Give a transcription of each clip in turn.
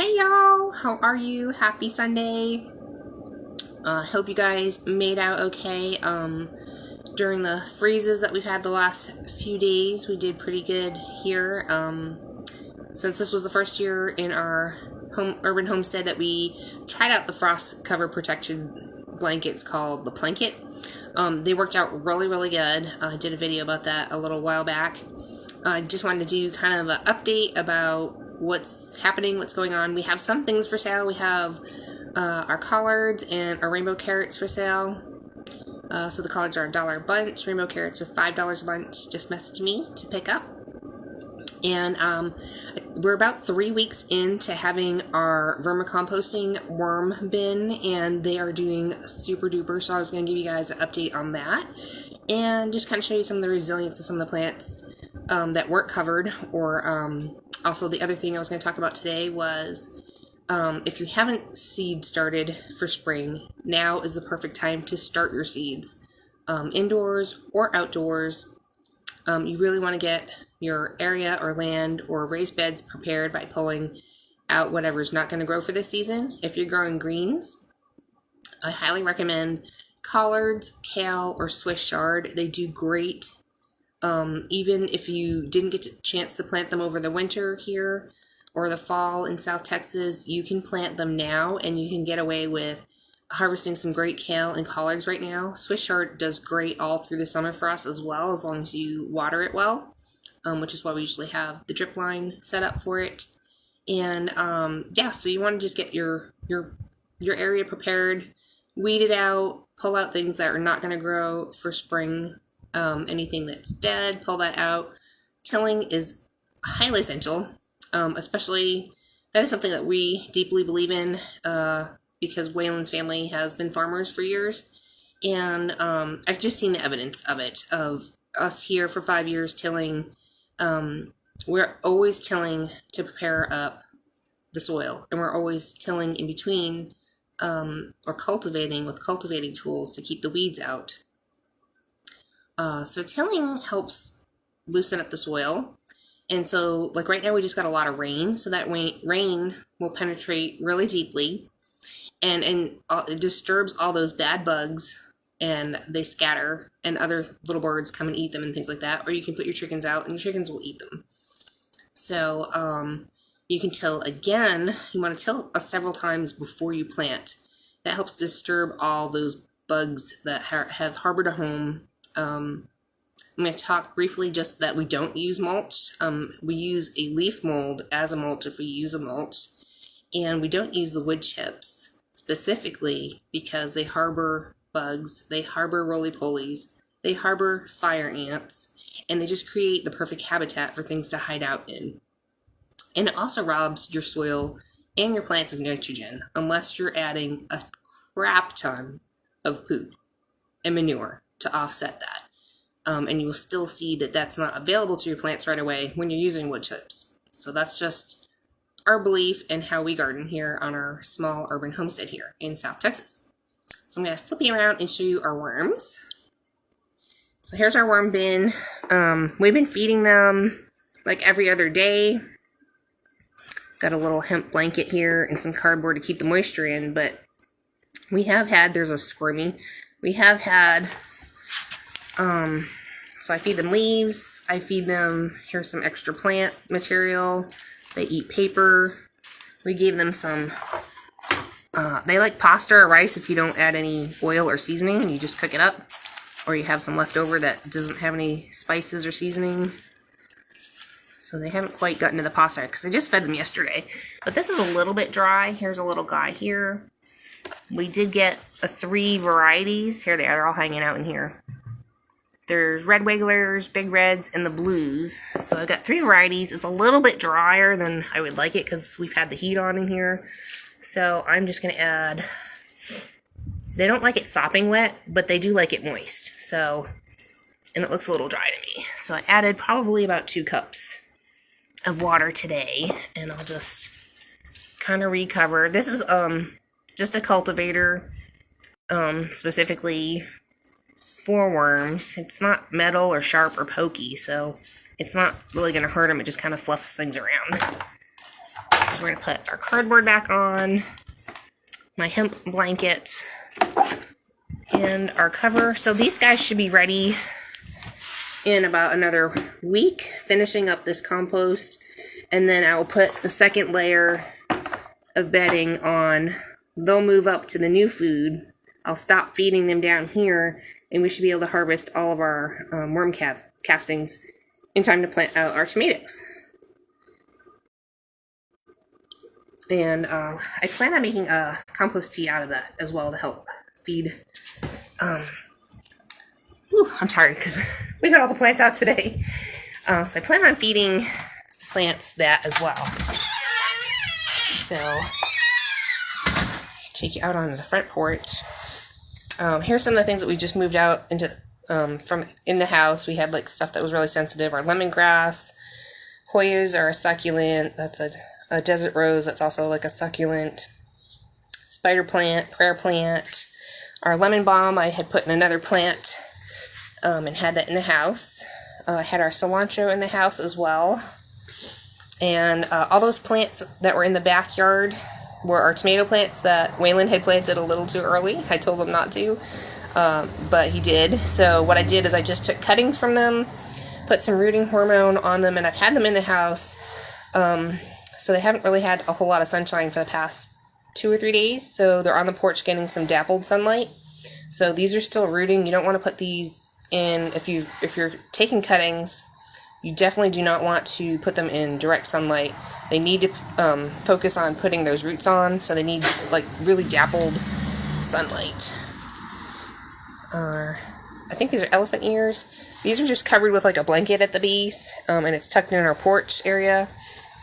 Hey y'all, how are you? Happy Sunday. Hope you guys made out okay. During the freezes that we've had the last few days, we did pretty good here. Since this was the first year in our urban homestead that we tried out the frost cover protection blankets called the Blanket. They worked out really good. I did a video about that a little while back. I just wanted to do kind of an update about what's happening, what's going on. We have some things for sale. We have our collards and our rainbow carrots for sale. So the collards are $1 a bunch. Rainbow carrots are $5 a bunch. Just message me to pick up. And we're about 3 weeks into having our vermicomposting worm bin, and they are doing super duper. So I was going to give you guys an update on that and just kind of show you some of the resilience of some of the plants that weren't covered. Or also the other thing I was going to talk about today was if you haven't seed started for spring, now is the perfect time to start your seeds, indoors or outdoors. You really want to get your area or land or raised beds prepared by pulling out whatever's not going to grow for this season. If you're growing greens, I highly recommend collards, kale, or Swiss chard. They do great. Even if you didn't get a chance to plant them over the winter here or the fall in South Texas, you can plant them now and you can get away with harvesting some great kale and collards right now. Swiss chard does great all through the summer for us as well, as long as you water it well, which is why we usually have the drip line set up for it. And yeah, so you want to just get your area prepared, weed it out, pull out things that are not going to grow for spring. Anything that's dead, pull that out. Tilling is highly essential, especially that is something that we deeply believe in because Waylon's family has been farmers for years, and I've just seen the evidence of it, of us here for 5 years tilling. We're always tilling to prepare up the soil, and we're always tilling in between or cultivating with cultivating tools to keep the weeds out. So tilling helps loosen up the soil. And so, like right now, we just got a lot of rain. So that rain will penetrate really deeply. And it disturbs all those bad bugs. And they scatter. And other little birds come and eat them and things like that. Or you can put your chickens out and your chickens will eat them. So you can till again. You want to till several times before you plant. That helps disturb all those bugs that have harbored a home. I'm going to talk briefly just that we don't use mulch. We use a leaf mold as a mulch if we use a mulch. And we don't use the wood chips specifically because they harbor bugs, they harbor roly-polies, they harbor fire ants, and they just create the perfect habitat for things to hide out in. And it also robs your soil and your plants of nitrogen unless you're adding a crap ton of poop and manure to offset that. And you will still see that that's not available to your plants right away when you're using wood chips. So that's just our belief and how we garden here on our small urban homestead here in South Texas. So I'm going to flip you around and show you our worms. So here's our worm bin. We've been feeding them like every other day. Got a little hemp blanket here and some cardboard to keep the moisture in, but we have had, there's a squirmy, we have had so I feed them leaves, I feed them, here's some extra plant material, they eat paper, we gave them some, they like pasta or rice if you don't add any oil or seasoning, you just cook it up, or you have some left over that doesn't have any spices or seasoning. So they haven't quite gotten to the pasta because I just fed them yesterday, but this is a little bit dry. Here's a little guy here. We did get 3 varieties, here they are, they're all hanging out in here. There's red wigglers, big reds, and the blues. So I've got 3 varieties. It's a little bit drier than I would like it because we've had the heat on in here. So I'm just going to add, they don't like it sopping wet, but they do like it moist. So, and it looks a little dry to me. So I added probably about 2 cups of water today. And I'll just kind of recover. This is just a cultivator, specifically for worms. It's not metal or sharp or pokey, so it's not really going to hurt them. It just kind of fluffs things around. we're going to put our cardboard back on, my hemp blanket, and our cover. So these guys should be ready in about another week, finishing up this compost, and then I will put the second layer of bedding on. They'll move up to the new food. I'll stop feeding them down here, and we should be able to harvest all of our worm castings in time to plant out our tomatoes. And I plan on making a compost tea out of that as well to help feed. I'm tired because we got all the plants out today. So I plan on feeding plants that as well. So take you out onto the front porch. Here's some of the things that we just moved out into from in the house. We had like stuff that was really sensitive. Our lemongrass, Hoyas are a succulent. That's a desert rose. That's also like a succulent. Spider plant, prayer plant. Our lemon balm I had put in another plant and had that in the house. I had our cilantro in the house as well. And all those plants that were in the backyard were our tomato plants that Waylon had planted a little too early. I told him not to, but he did. So what I did is I just took cuttings from them, put some rooting hormone on them, and I've had them in the house. So they haven't really had a whole lot of sunshine for the past 2 or 3 days. So they're on the porch getting some dappled sunlight. So these are still rooting. You don't want to put these in, if you're taking cuttings, you definitely do not want to put them in direct sunlight. They need to focus on putting those roots on, so they need like really dappled sunlight. I think these are elephant ears. These are just covered with like a blanket at the base, and it's tucked in our porch area.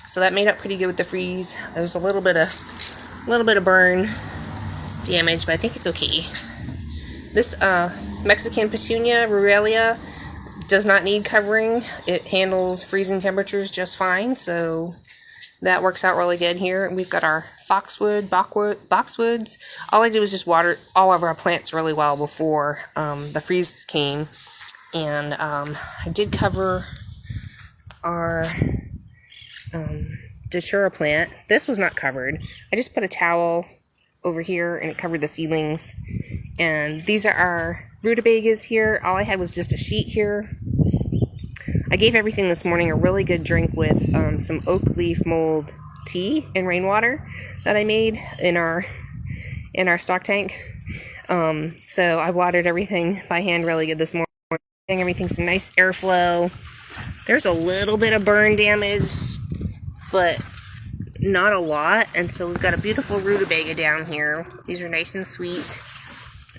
So that made up pretty good with the freeze. There was a little bit of burn damage, but I think it's okay. This Mexican petunia, Ruellia, does not need covering. It handles freezing temperatures just fine, so that works out really good here. We've got our Foxwood Boxwoods. All I did was just water all of our plants really well before the freeze came. And I did cover our Datura plant. This was not covered. I just put a towel over here and it covered the seedlings. And these are our rutabagas here. All I had was just a sheet here. I gave everything this morning a really good drink with some oak leaf mold tea and rainwater that I made in our stock tank. So I watered everything by hand really good this morning. Getting everything some nice airflow. There's a little bit of burn damage, but not a lot. And so we've got a beautiful rutabaga down here. These are nice and sweet.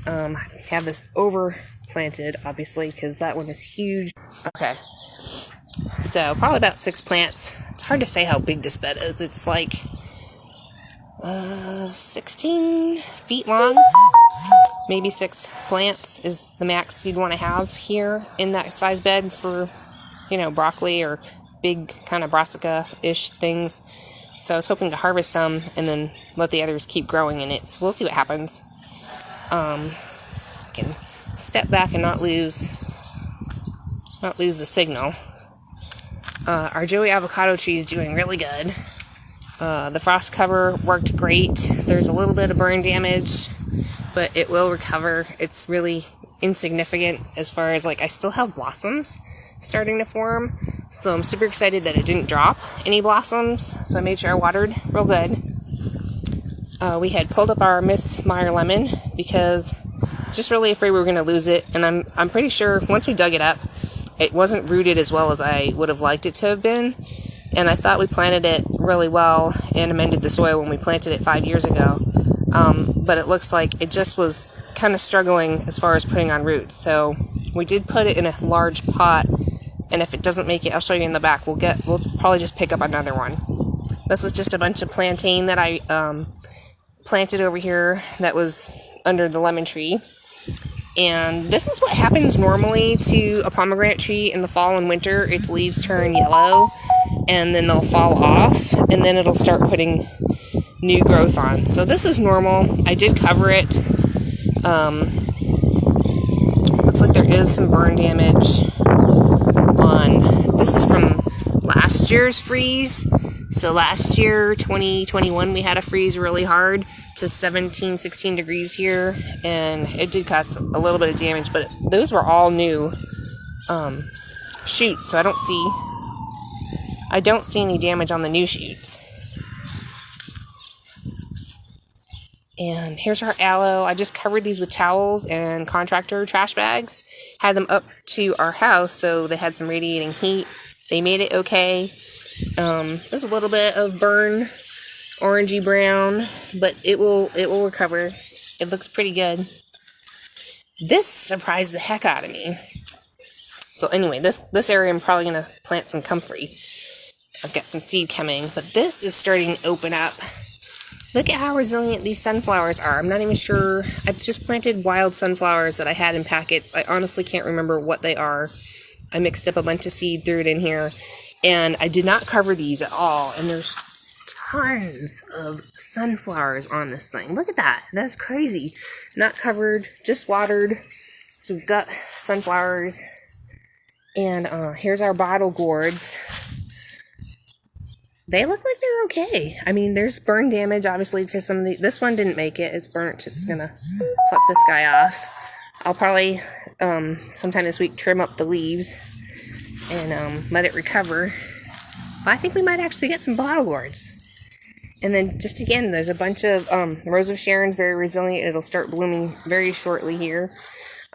I have this over planted, obviously, because that one is huge. Okay, so probably about 6 plants. It's hard to say how big this bed is. It's like 16 feet long. Maybe 6 plants is the max you'd want to have here in that size bed for, broccoli or big kind of brassica-ish things. So I was hoping to harvest some and then let the others keep growing in it. So we'll see what happens. I can step back and not lose the signal. Our Joey avocado tree is doing really good. The frost cover worked great. There's a little bit of burn damage, but it will recover. It's really insignificant as far as I still have blossoms starting to form, so I'm super excited that it didn't drop any blossoms. So I made sure I watered real good. We had pulled up our Miss Meyer lemon because I was just really afraid we were going to lose it, and I'm pretty sure once we dug it up, it wasn't rooted as well as I would have liked it to have been. And I thought we planted it really well and amended the soil when we planted it 5 years ago. But it looks like it just was kind of struggling as far as putting on roots. So we did put it in a large pot, and if it doesn't make it, I'll show you in the back. We'll probably just pick up another one. This is just a bunch of plantain that I planted over here that was under the lemon tree. And this is what happens normally to a pomegranate tree in the fall and winter. Its leaves turn yellow, and then they'll fall off, and then it'll start putting new growth on. So this is normal. I did cover it. Looks like there is some burn damage on. This is from last year's freeze, So last year, 2021, we had a freeze really hard to 17, 16 degrees here, and it did cause a little bit of damage, but those were all new shoots, so I don't see any damage on the new shoots. And here's our aloe. I just covered these with towels and contractor trash bags. Had them up to our house so they had some radiating heat. They made it okay. There's a little bit of burn, orangey brown, but it will recover. It looks pretty good. This surprised the heck out of me. So anyway, this area I'm probably going to plant some comfrey. I've got some seed coming, but this is starting to open up. Look at how resilient these sunflowers are. I'm not even sure. I've just planted wild sunflowers that I had in packets. I honestly can't remember what they are. I mixed up a bunch of seed, threw it in here, and I did not cover these at all. And there's tons of sunflowers on this thing. Look at that. That's crazy. Not covered, just watered. So we've got sunflowers. And here's our bottle gourds. They look like they're okay. I mean, there's burn damage, obviously, to some of the... This one didn't make it. It's burnt. It's going to pluck this guy off. I'll probably, sometime this week, trim up the leaves and let it recover. But I think we might actually get some bottle gourds. And then, just again, there's a bunch of... Rose of Sharon's very resilient. It'll start blooming very shortly here.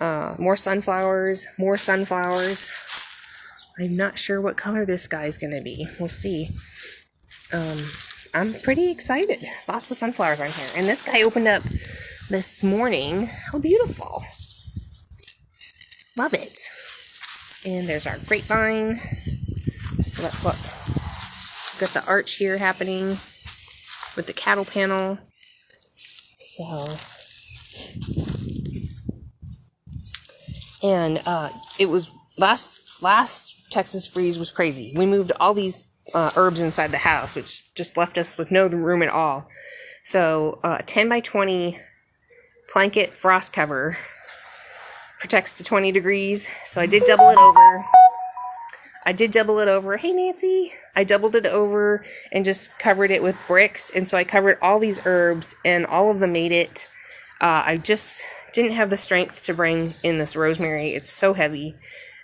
More sunflowers. More sunflowers. I'm not sure what color this guy's going to be. We'll see. I'm pretty excited. Lots of sunflowers on here. And this guy opened up this morning. How beautiful. Love it. And there's our grapevine. So that's what... Got the arch here happening with the cattle panel. So... And, it was... Last Texas freeze was crazy. We moved all these herbs inside the house, which just left us with no room at all. So, 10 by 20 blanket frost cover protects to 20 degrees. So I did double it over. Hey, Nancy! I doubled it over and just covered it with bricks. And so I covered all these herbs, and all of them made it. I just didn't have the strength to bring in this rosemary. It's so heavy.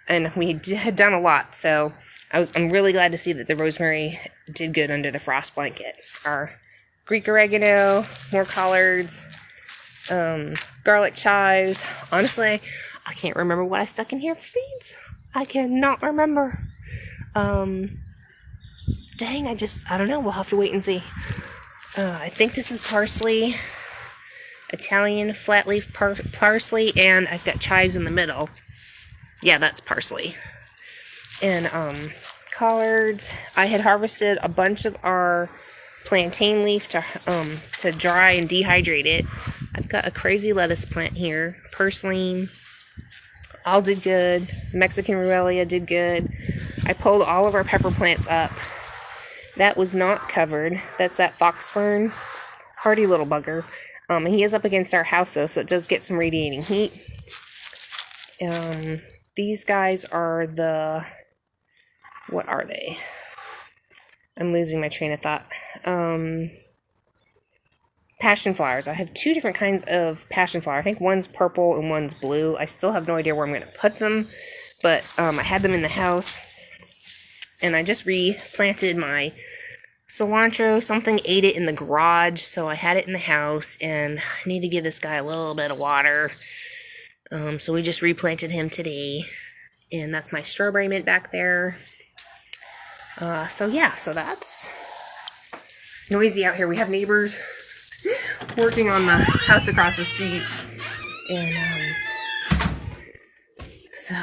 And we had done a lot, so I'm really glad to see that the rosemary did good under the frost blanket. Our Greek oregano, more collards, garlic chives. Honestly, I can't remember what I stuck in here for seeds. I cannot remember. Dang, I don't know. We'll have to wait and see. I think this is parsley, Italian flat leaf parsley, and I've got chives in the middle. Yeah, that's parsley. And, collards. I had harvested a bunch of our plantain leaf to dry and dehydrate it. I've got a crazy lettuce plant here. Purslane. All did good. Mexican Ruellia did good. I pulled all of our pepper plants up. That was not covered. That's that fox fern. Hardy little bugger. He is up against our house, though, so it does get some radiating heat. These guys are the... What are they? I'm losing my train of thought. Passion flowers. I have two different kinds of passion flower. I think one's purple and one's blue. I still have no idea where I'm going to put them, but I had them in the house, and I just replanted my cilantro. Something ate it in the garage, so I had it in the house, and I need to give this guy a little bit of water. So we just replanted him today, and that's my strawberry mint back there. So it's noisy out here. We have neighbors working on the house across the street, and so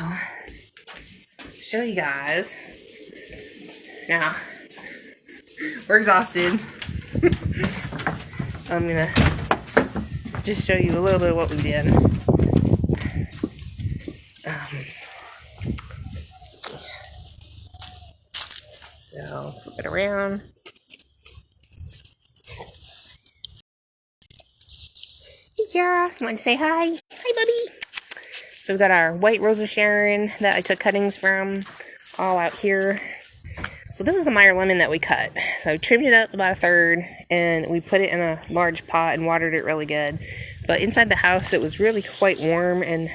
show you guys. Now we're exhausted. I'm gonna just show you a little bit of what we did. So flip it around. Hey, Kara, you want to say hi? Hi, Bubby. So we've got our white Rose of Sharon that I took cuttings from, all out here. So this is the Meyer lemon that we cut. So I trimmed it up about a third, and we put it in a large pot and watered it really good. But inside the house, it was really quite warm, and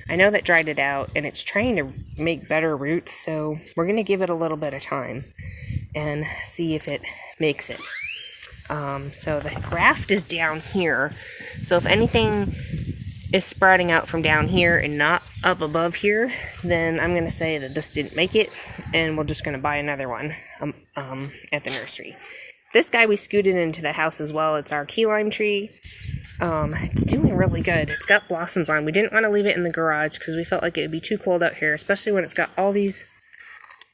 I know that dried it out, and it's trying to make better roots, so we're going to give it a little bit of time and see if it makes it. So the graft is down here, so if anything is sprouting out from down here and not up above here, then I'm going to say that this didn't make it, and we're just going to buy another one at the nursery. This guy we scooted into the house as well. It's our key lime tree. It's doing really good. It's got blossoms on. We didn't want to leave it in the garage because we felt like it would be too cold out here, especially when it's got all these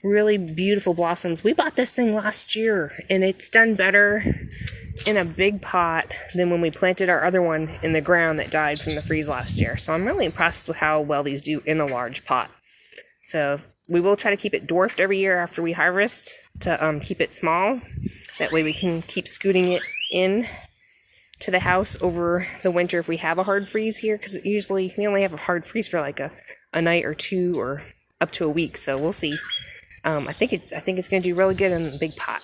really beautiful blossoms. We bought this thing last year, and it's done better in a big pot than when we planted our other one in the ground that died from the freeze last year. So I'm really impressed with how well these do in a large pot. So we will try to keep it dwarfed every year after we harvest to keep it small. That way we can keep scooting it in to the house over the winter if we have a hard freeze here, because usually we only have a hard freeze for like a night or two or up to a week. So we'll see. I think it's going to do really good in a big pot.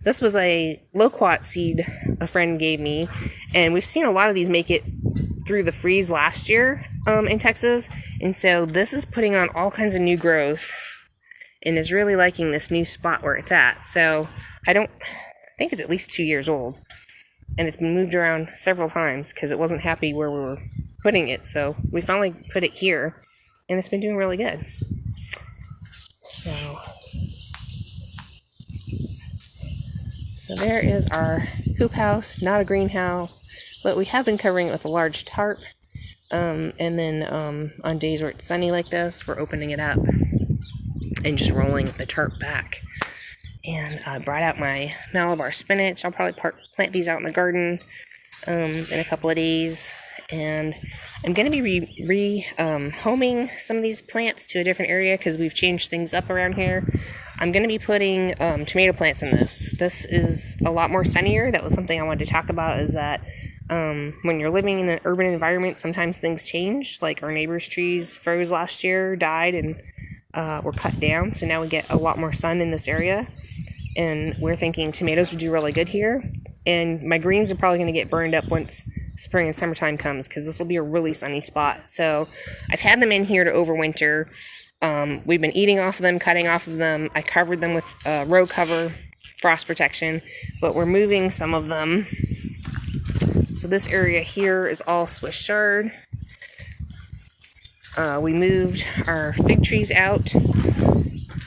This was a loquat seed a friend gave me, and we've seen a lot of these make it through the freeze last year in Texas, and so this is putting on all kinds of new growth and is really liking this new spot where it's at. So I think it's at least 2 years old, and it's been moved around several times because it wasn't happy where we were putting it, so we finally put it here, and it's been doing really good. So there is our hoop house, not a greenhouse, but we have been covering it with a large tarp, and then on days where it's sunny like this, we're opening it up and just rolling the tarp back. And I brought out my Malabar spinach. I'll probably plant these out in the garden in a couple of days. And I'm going to be homing some of these plants to a different area because we've changed things up around here. I'm going to be putting tomato plants in this. This is a lot more sunnier. That was something I wanted to talk about, is that when you're living in an urban environment, sometimes things change. Like our neighbor's trees froze last year, died, and were cut down. So now we get a lot more sun in this area. And we're thinking tomatoes would do really good here. And my greens are probably going to get burned up once spring and summertime comes, because this will be a really sunny spot. So I've had them in here to overwinter. We've been eating off of them, cutting off of them. I covered them with row cover, frost protection, but we're moving some of them. So this area here is all Swiss chard. We moved our fig trees out.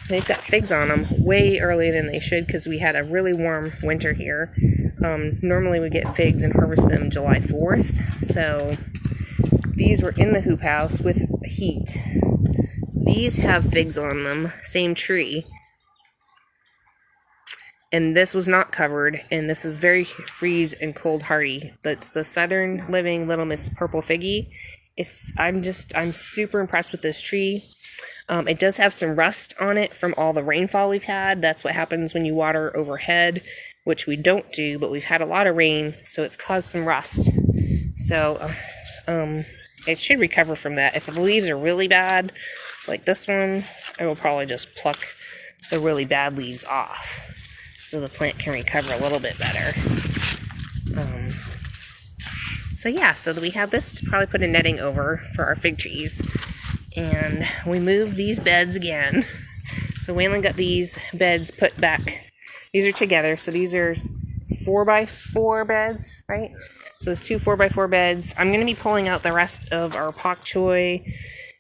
They've got figs on them way earlier than they should because we had a really warm winter here. Normally we get figs and harvest them July 4th. So these were in the hoop house with heat. These have figs on them, same tree. And this was not covered, and this is very freeze and cold hardy. That's the Southern Living Little Miss Purple Figgy. I'm super impressed with this tree. It does have some rust on it from all the rainfall we've had. That's what happens when you water overhead, which we don't do, but we've had a lot of rain, so it's caused some rust. So it should recover from that. If the leaves are really bad, like this one, I will probably just pluck the really bad leaves off so the plant can recover a little bit better. So we have this to probably put a netting over for our fig trees. And we moved these beds again. So Waylon got these beds put back. These are together, so these are 4x4 beds, right? So there's 2 4x4 beds. I'm going to be pulling out the rest of our pak choi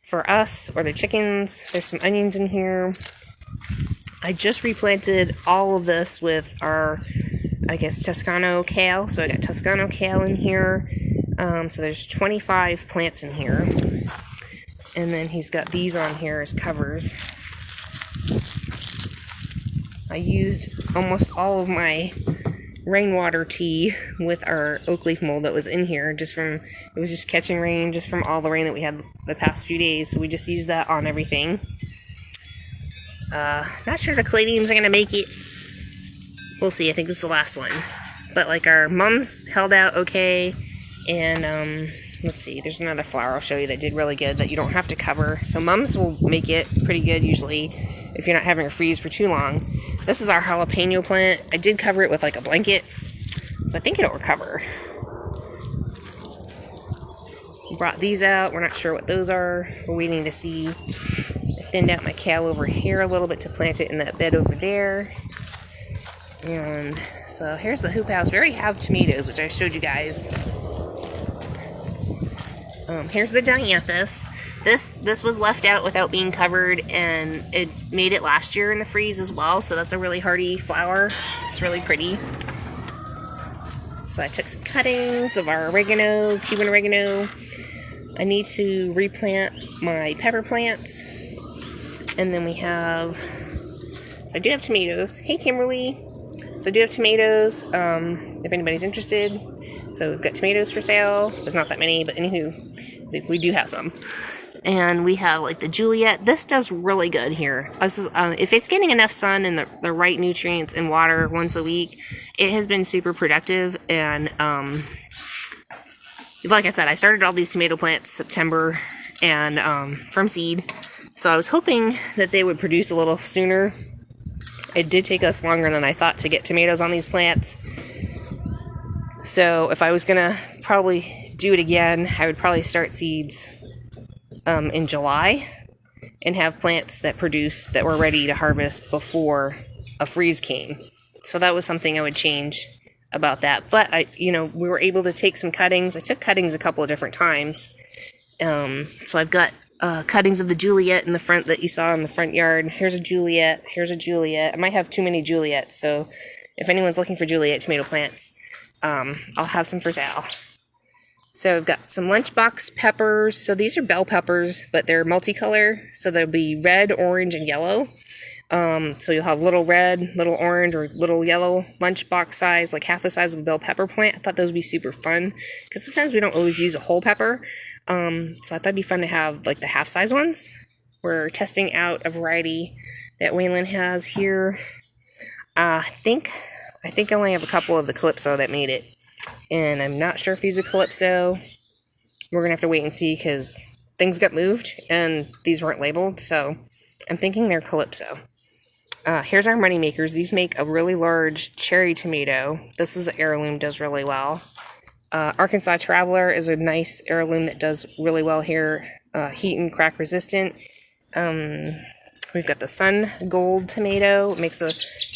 for us, or the chickens. There's some onions in here. I just replanted all of this with our, Toscano kale. So I got Toscano kale in here. So there's 25 plants in here. And then he's got these on here as covers. I used almost all of my rainwater tea with our oak leaf mold that was in here. It was just catching rain just from all the rain that we had the past few days. So we just used that on everything. Not sure the caladiums are going to make it. We'll see. I think this is the last one. But like our mums held out okay. And let's see, there's another flower I'll show you that did really good that you don't have to cover. So mums will make it pretty good usually if you're not having a freeze for too long. This is our jalapeno plant. I did cover it with like a blanket, so I think it'll recover. Brought these out. We're not sure what those are. We're waiting to see. I thinned out my kale over here a little bit to plant it in that bed over there. And so here's the hoop house. We already have tomatoes, which I showed you guys. Here's the dianthus. This was left out without being covered, and it made it last year in the freeze as well, so that's a really hardy flower. It's really pretty. So I took some cuttings of our oregano, Cuban oregano. I need to replant my pepper plants. And then we have, so I do have tomatoes. Hey Kimberly. So I do have tomatoes, if anybody's interested. So we've got tomatoes for sale. There's not that many, but anywho, we do have some. And we have like the Juliet. This does really good here. This is, if it's getting enough sun and the right nutrients and water once a week, it has been super productive. And like I said, I started all these tomato plants September and from seed. So I was hoping that they would produce a little sooner. It did take us longer than I thought to get tomatoes on these plants. So if I was gonna probably do it again, I would probably start seeds in July and have plants that were ready to harvest before a freeze came. So that was something I would change about that. But we were able to take some cuttings. I took cuttings a couple of different times. So I've got cuttings of the Juliet in the front that you saw in the front yard. Here's a Juliet. Here's a Juliet. I might have too many Juliets, so if anyone's looking for Juliet tomato plants, I'll have some for sale. So I've got some Lunchbox Peppers. So these are bell peppers, but they're multicolor. So they'll be red, orange, and yellow. So you'll have little red, little orange, or little yellow lunchbox size, like half the size of a bell pepper plant. I thought those would be super fun, because sometimes we don't always use a whole pepper. So I thought it'd be fun to have like the half size ones. We're testing out a variety that Waylon has here. I think I only have a couple of the Calypso that made it. And I'm not sure if these are Calypso. We're going to have to wait and see, because things got moved and these weren't labeled. So I'm thinking they're Calypso. Here's our money makers. These make a really large cherry tomato. This is an heirloom, does really well. Arkansas Traveler is a nice heirloom that does really well here. Heat and crack resistant. We've got the Sun Gold tomato. It makes a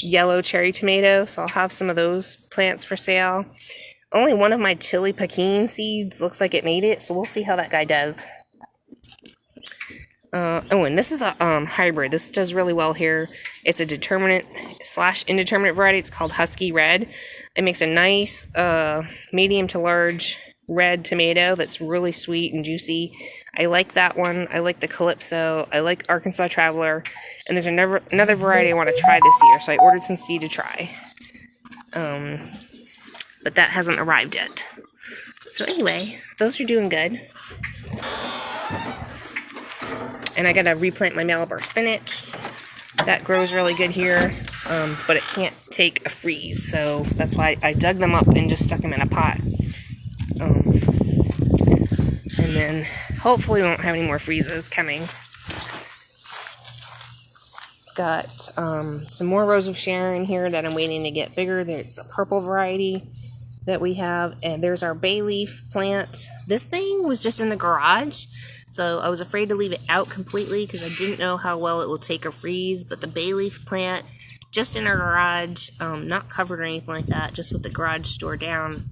yellow cherry tomato, so I'll have some of those plants for sale. Only one of my chili pekin seeds looks like it made it, so we'll see how that guy does. And this is a hybrid. This does really well here. It's a determinate/indeterminate variety. It's called Husky Red. It makes a nice medium to large red tomato that's really sweet and juicy. I like that one. I like the Calypso. I like Arkansas Traveler. And there's another variety I want to try this year, so I ordered some seed to try. But that hasn't arrived yet. So anyway, those are doing good. And I gotta replant my Malabar Spinach. That grows really good here, but it can't take a freeze, so that's why I dug them up and just stuck them in a pot. And then hopefully we won't have any more freezes coming. Got some more Rose of Sharon here that I'm waiting to get bigger. There's a purple variety that we have, and there's our bay leaf plant. This thing was just in the garage, so I was afraid to leave it out completely because I didn't know how well it will take a freeze. But the bay leaf plant, just in our garage, not covered or anything like that, just with the garage door down,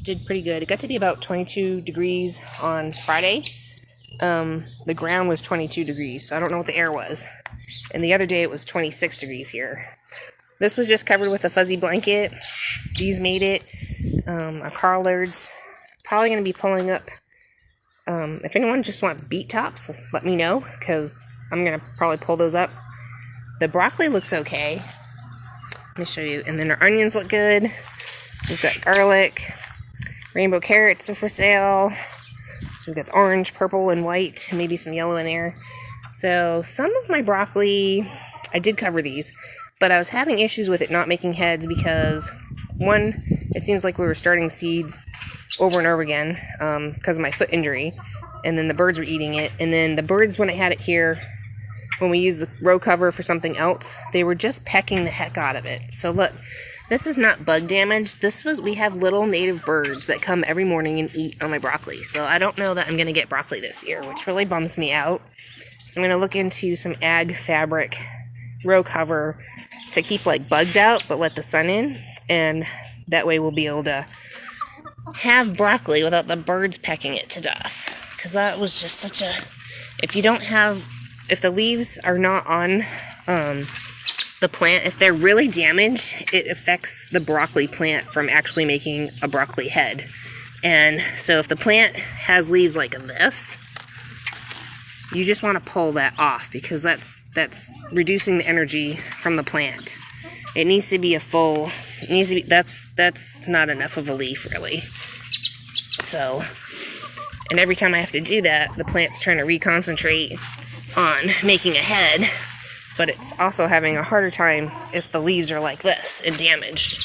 did pretty good. It got to be about 22 degrees on Friday. The ground was 22 degrees, so I don't know what the air was. And the other day it was 26 degrees here. This was just covered with a fuzzy blanket. These made it. Our carlards. Probably going to be pulling up. If anyone just wants beet tops, let me know, because I'm going to probably pull those up. The broccoli looks okay. Let me show you. And then our onions look good. We've got garlic. Rainbow carrots are for sale. So we've got the orange, purple, and white. Maybe some yellow in there. So some of my broccoli, I did cover these, but I was having issues with it not making heads because, one, it seems like we were starting seed over and over again because of my foot injury, and then the birds were eating it, and then the birds, when I had it here, when we use the row cover for something else, they were just pecking the heck out of it. So look, this is not bug damage. We have little native birds that come every morning and eat on my broccoli. So I don't know that I'm going to get broccoli this year, which really bums me out. So I'm going to look into some ag fabric row cover to keep like bugs out, but let the sun in. And that way we'll be able to have broccoli without the birds pecking it to death. Because that was just such a... If the leaves are not on the plant, if they're really damaged, it affects the broccoli plant from actually making a broccoli head. And so if the plant has leaves like this, you just want to pull that off, because that's reducing the energy from the plant. It needs to be that's not enough of a leaf, really. So, and every time I have to do that, the plant's trying to reconcentrate on making a head, but it's also having a harder time if the leaves are like this and damaged.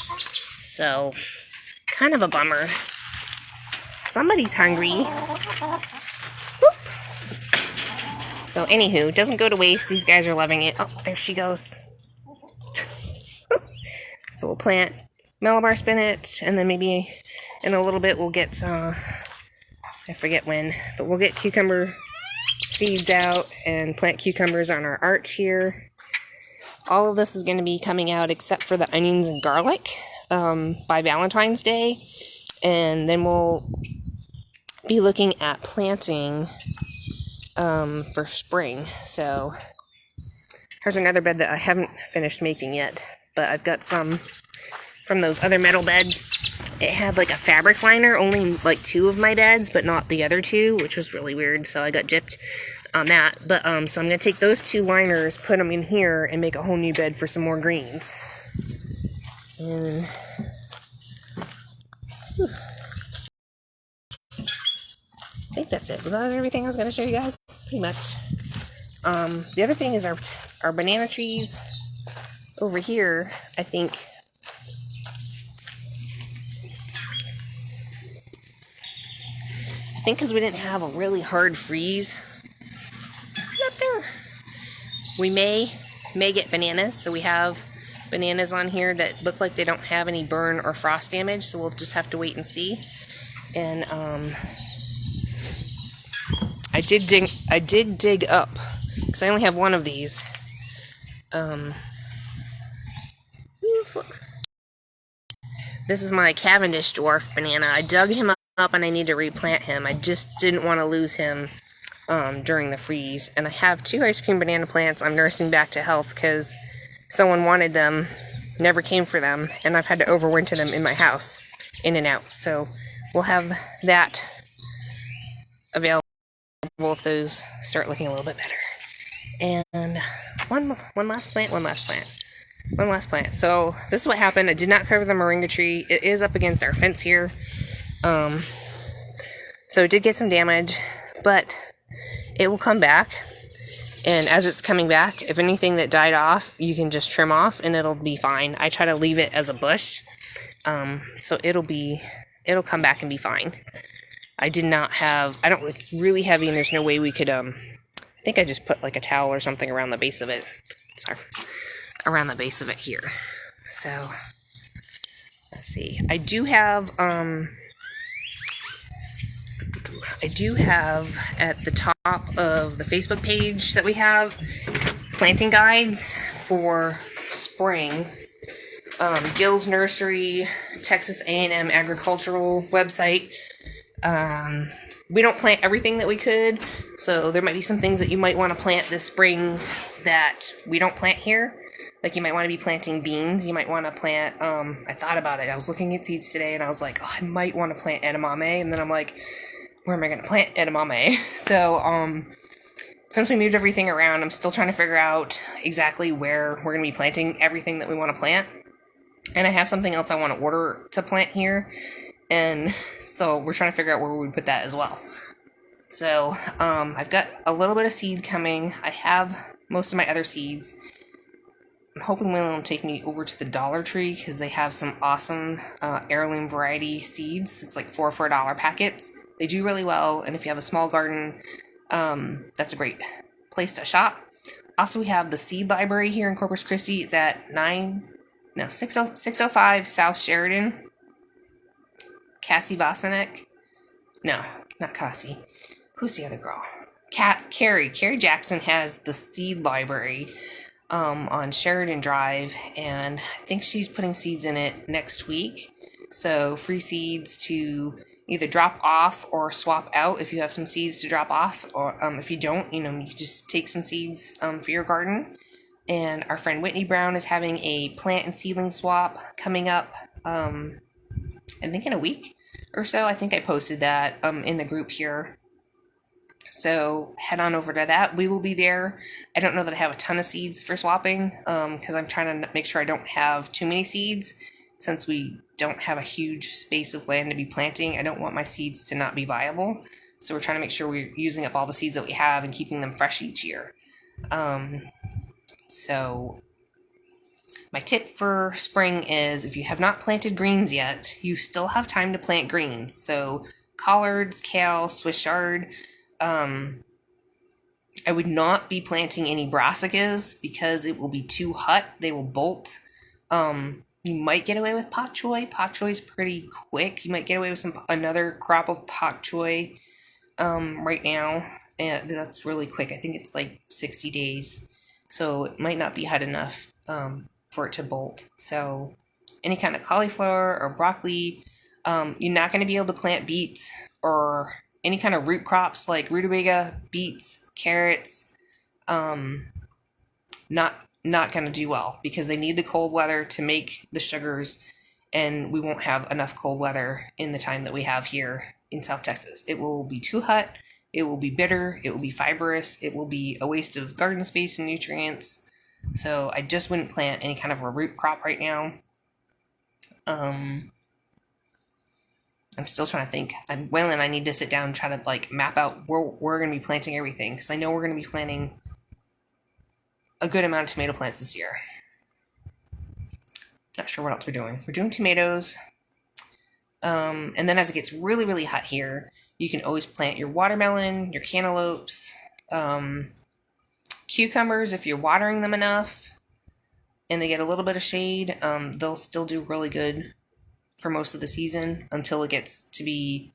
So, kind of a bummer. Somebody's hungry. Boop. So, anywho, doesn't go to waste. These guys are loving it. Oh, there she goes. So we'll plant Malabar spinach, and then maybe in a little bit we'll get some, I forget when, but we'll get cucumber seeds out and plant cucumbers on our arch here. All of this is going to be coming out except for the onions and garlic by Valentine's Day, and then we'll be looking at planting for spring. So here's another bed that I haven't finished making yet, but I've got some from those other metal beds. It had like a fabric liner, only like 2 of my beds, but not the other 2, which was really weird, so I got gypped on that. But so I'm going to take those 2 liners, put them in here, and make a whole new bed for some more greens. And I think that's it. Was that everything I was going to show you guys? Pretty much. The other thing is our banana trees over here, I think because we didn't have a really hard freeze up there, we may get bananas. So we have bananas on here that look like they don't have any burn or frost damage, so we'll just have to wait and see. And I did dig up, because I only have one of these. This is my Cavendish dwarf banana. I dug him up and I need to replant him. I just didn't want to lose him during the freeze. And I have 2 ice cream banana plants I'm nursing back to health because someone wanted them, never came for them, and I've had to overwinter them in my house, in and out. So we'll have that available if those start looking a little bit better. And one last plant. So this is what happened. I did not cover the moringa tree. It is up against our fence here. So it did get some damage, but it will come back. And as it's coming back, if anything that died off, you can just trim off and it'll be fine. I try to leave it as a bush. So it'll come back and be fine. It's really heavy and there's no way we could, I think I just put like a towel or something around the base of it. Sorry. Around the base of it here. So, let's see. I do have at the top of the Facebook page that we have planting guides for spring. Gill's Nursery, Texas A&M Agricultural website. We don't plant everything that we could, so there might be some things that you might want to plant this spring that we don't plant here. Like you might want to be planting beans. You might want to plant, I thought about it. I was looking at seeds today and I was like, oh, I might want to plant edamame. And then I'm like, where am I going to plant edamame? So, since we moved everything around, I'm still trying to figure out exactly where we're going to be planting everything that we want to plant. And I have something else I want to order to plant here. And so we're trying to figure out where we would put that as well. So, I've got a little bit of seed coming. I have most of my other seeds. I'm hoping will take me over to the Dollar Tree because they have some awesome heirloom variety seeds. It's like 4 for $1 packets. They do really well, and if you have a small garden, that's a great place to shop. Also, we have the seed library here in Corpus Christi. It's at 605 South Sheridan. Cassie Vasanek. No, not Cassie. Who's the other girl? Carrie. Carrie Jackson has the seed library on Sheridan Drive, and I think she's putting seeds in it next week. So free seeds to either drop off or swap out if you have some seeds to drop off, or if you don't, you can just take some seeds for your garden. And our friend Whitney Brown is having a plant and seedling swap coming up, I think in a week or so. I think I posted that in the group here. So head on over to that. We will be there. I don't know that I have a ton of seeds for swapping because I'm trying to make sure I don't have too many seeds, since we don't have a huge space of land to be planting. I don't want my seeds to not be viable. So we're trying to make sure we're using up all the seeds that we have and keeping them fresh each year. So my tip for spring is, if you have not planted greens yet, you still have time to plant greens. So collards, kale, Swiss chard. I would not be planting any brassicas because it will be too hot. They will bolt. You might get away with pak choi. Pak choi is pretty quick. You might get away with another crop of pak choi right now. And that's really quick. I think it's like 60 days. So it might not be hot enough for it to bolt. So any kind of cauliflower or broccoli, you're not going to be able to plant beets or any kind of root crops like rutabaga, beets, carrots. Not going to do well because they need the cold weather to make the sugars, and we won't have enough cold weather in the time that we have here in South Texas. It will be too hot, it will be bitter, it will be fibrous, it will be a waste of garden space and nutrients. So I just wouldn't plant any kind of a root crop right now. I'm still trying to think. And I need to sit down and try to map out where we're going to be planting everything, because I know we're going to be planting a good amount of tomato plants this year. Not sure what else we're doing. We're doing tomatoes. And then as it gets really, really hot here, you can always plant your watermelon, your cantaloupes, cucumbers if you're watering them enough, and they get a little bit of shade. They'll still do really good for most of the season until it gets to be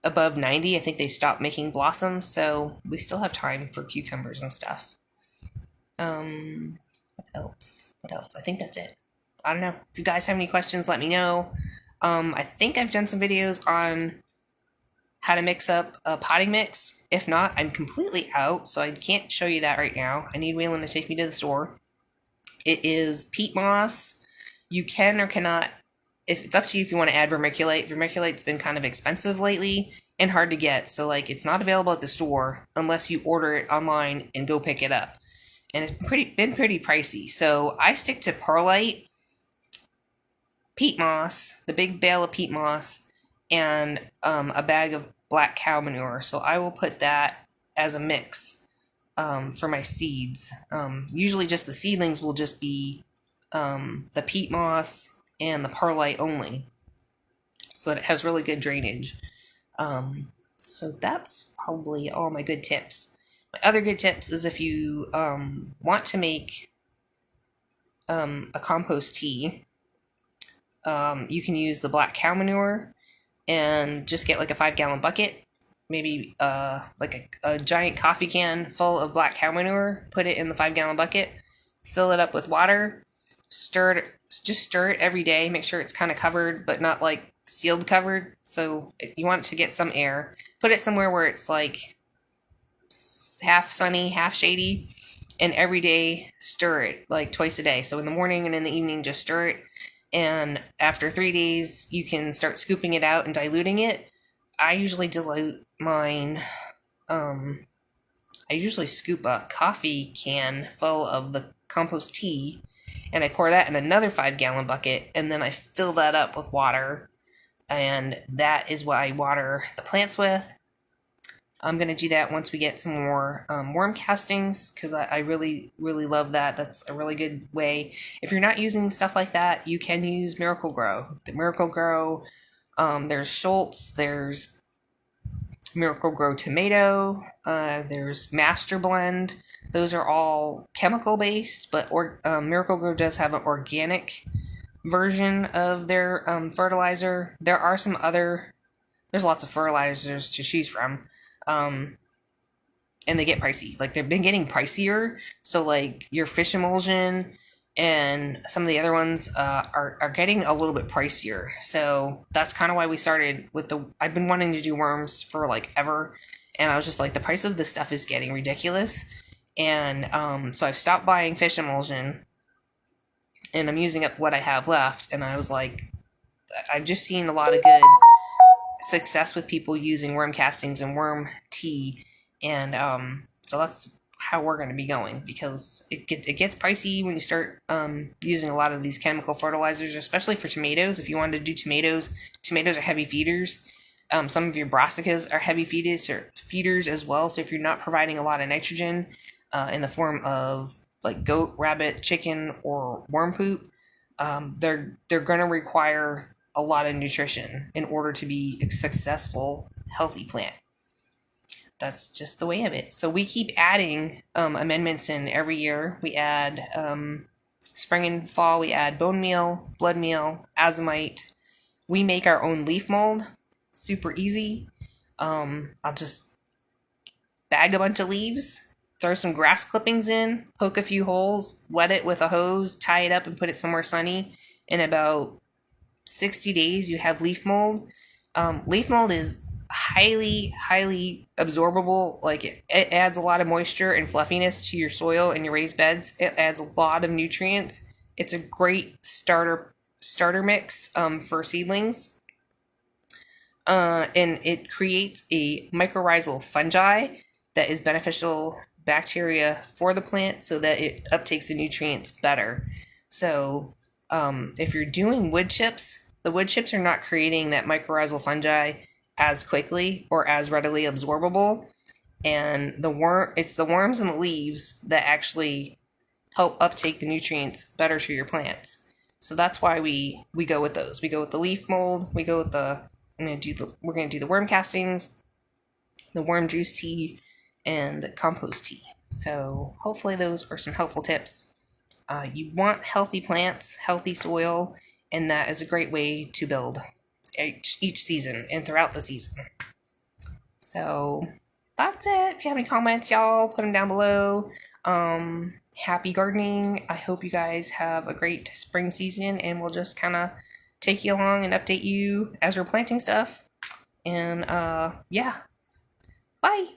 above 90. I think they stop making blossoms, so we still have time for cucumbers and stuff. What else? I think that's it. I don't know. If you guys have any questions, let me know. I think I've done some videos on how to mix up a potting mix. If not, I'm completely out, so I can't show you that right now. I need Waylon to take me to the store. It is peat moss. You can or cannot, if it's up to you if you want to add vermiculite. Vermiculate's been kind of expensive lately and hard to get, so it's not available at the store unless you order it online and go pick it up. And it's been pretty pricey. So I stick to perlite, peat moss, the big bale of peat moss, and a bag of black cow manure. So I will put that as a mix for my seeds. Usually just the seedlings will just be the peat moss and the perlite only, so that it has really good drainage. So that's probably all my good tips. My other good tips is if you want to make a compost tea, you can use the black cow manure and just get a 5-gallon bucket, maybe a giant coffee can full of black cow manure, put it in the 5-gallon bucket, fill it up with water, stir it every day, make sure it's kind of covered but not sealed covered. So you want it to get some air. Put it somewhere where it's half sunny, half shady, and every day stir it twice a day. So in the morning and in the evening, just stir it. And after 3 days, you can start scooping it out and diluting it. I usually dilute mine. I usually scoop a coffee can full of the compost tea, and I pour that in another 5-gallon bucket, and then I fill that up with water, and that is what I water the plants with. I'm going to do that once we get some more worm castings, because I really, really love that. That's a really good way. If you're not using stuff like that, you can use Miracle Grow. The Miracle Grow, there's Schultz, there's Miracle Grow Tomato. There's Master Blend. Those are all chemical based, but Miracle Grow does have an organic version of their fertilizer. There are some other. There's lots of fertilizers to choose from, and they get pricey. Like, they've been getting pricier. So like your fish emulsion and some of the other ones are getting a little bit pricier. So that's kind of why we started with I've been wanting to do worms for like ever, and I was just like, the price of this stuff is getting ridiculous, and so I've stopped buying fish emulsion, and I'm using up what I have left. And I was like, I've just seen a lot of good success with people using worm castings and worm tea, and so that's how we're going to be going, because it gets pricey when you start using a lot of these chemical fertilizers, especially for tomatoes. If you wanted to do tomatoes are heavy feeders. Some of your brassicas are heavy feeders as well. So if you're not providing a lot of nitrogen in the form of like goat, rabbit, chicken, or worm poop, they're going to require a lot of nutrition in order to be a successful, healthy plant. That's just the way of it. So we keep adding amendments in every year. We add spring and fall. We add bone meal, blood meal, azomite. We make our own leaf mold. Super easy. I'll just bag a bunch of leaves, throw some grass clippings in, poke a few holes, wet it with a hose, tie it up, and put it somewhere sunny. In about 60 days, you have leaf mold. Leaf mold is highly absorbable. Like, it adds a lot of moisture and fluffiness to your soil and your raised beds. It adds a lot of nutrients. It's a great starter mix for seedlings, and it creates a mycorrhizal fungi that is beneficial bacteria for the plant, so that it uptakes the nutrients better. So if you're doing wood chips, the wood chips are not creating that mycorrhizal fungi as quickly or as readily absorbable, and it's the worms and the leaves that actually help uptake the nutrients better to your plants. So that's why we go with those. We go with the leaf mold. We go with we're gonna do the worm castings, the worm juice tea, and the compost tea. So hopefully those are some helpful tips. You want healthy plants, healthy soil, and that is a great way to build each season and throughout the season. So that's it. If you have any comments, y'all, put them down below. Happy gardening. I hope you guys have a great spring season, and we'll just kind of take you along and update you as we're planting stuff. And yeah, bye.